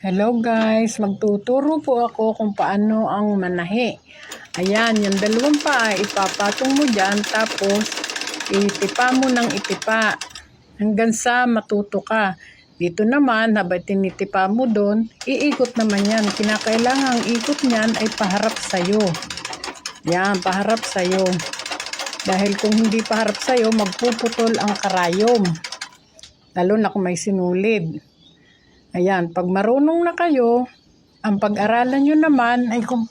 Hello guys, magtuturo po ako kung paano ang manahi. Ayan, yung dalawang paa, ipapatong mo dyan, tapos itipa mo ng itipa hanggang sa matuto ka. Dito naman, habang tinitipa mo doon, iikot naman yan. Kinakailangan ang ikot niyan ay paharap sa'yo. Yan, paharap sa'yo. Dahil kung hindi paharap sa'yo, magpuputol ang karayom. Lalo na kung may sinulid. Ayan, pag marunong na kayo, ang pag-aralan nyo naman ay kung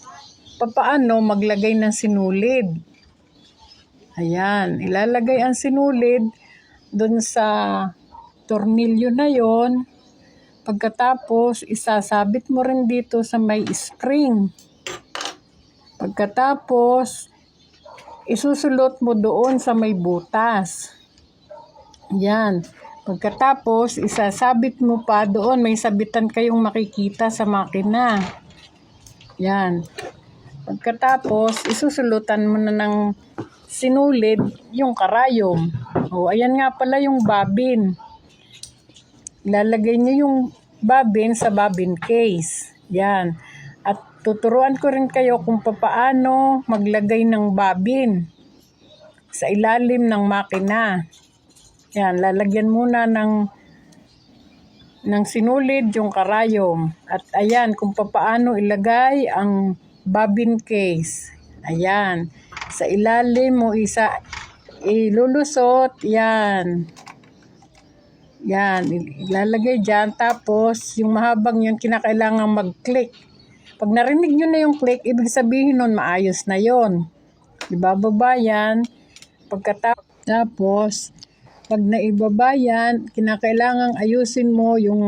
paano maglagay ng sinulid. Ayan, ilalagay ang sinulid doon sa tornilyo na yon. Pagkatapos, isasabit mo rin dito sa may spring. Pagkatapos, isusulot mo doon sa may butas. Ayan. Pagkatapos, isasabit mo pa doon. May sabitan kayong makikita sa makina. Yan. Pagkatapos, isusulutan mo na ng sinulid yung karayom. O, ayan nga pala yung bobbin. Ilalagay niyo yung bobbin sa bobbin case. Yan. At tuturuan ko rin kayo kung paano maglagay ng bobbin sa ilalim ng makina. Yan, lalagyan muna ng sinulid yung karayom. At ayan, kung paano ilagay ang bobbin case. Ayan, sa ilalim mo ilulusot, yan. Yan, ilalagay dyan. Tapos, yung mahabang yun, kinakailangan mag-click. Pag narinig nyo na yung click, ibig sabihin nun, maayos na yon. Ibababa yan. Pagkatapos, pag naibaba yan, kinakailangang ayusin mo yung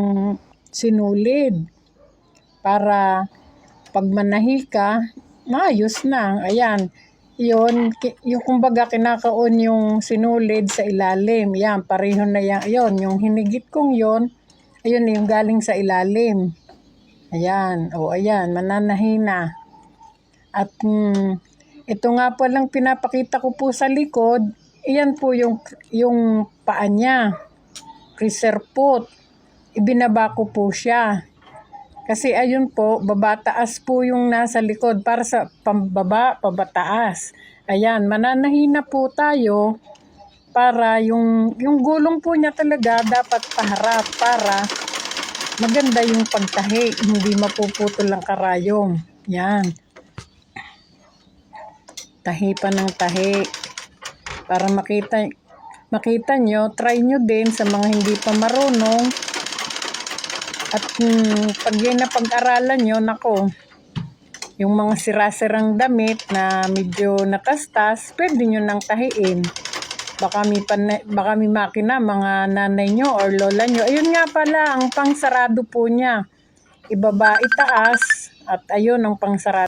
sinulid para pag manahi ka, maayos na. Ayan, yung kumbaga kinakaon yung sinulid sa ilalim. Yan, pareho na yan. Yun, yung hinigit kong yun, ayun yung galing sa ilalim. Ayan, o ayan, mananahi na. At ito nga po lang pinapakita ko po sa likod. Iyan po yung paa niya. Freezer foot. Ibinaba ko po siya. Kasi ayun po, babataas po yung nasa likod para sa pambaba, pabataas. Ayan, mananahi na po tayo para yung gulong po niya talaga dapat paharap para maganda yung pagtahi. Hindi mapuputol ang karayom. Yan. Tahi pa ng tahi. Para makita nyo, try nyo din sa mga hindi pa marunong. At pag yun na pag-aralan nyo, nako, yung mga sirasirang damit na medyo natastas, pwede nyo nang tahiin. Baka may makina, mga nanay nyo or lola nyo. Ayun nga pala, ang pangsarado po niya. Ibaba, itaas, at ayun ang pangsarado.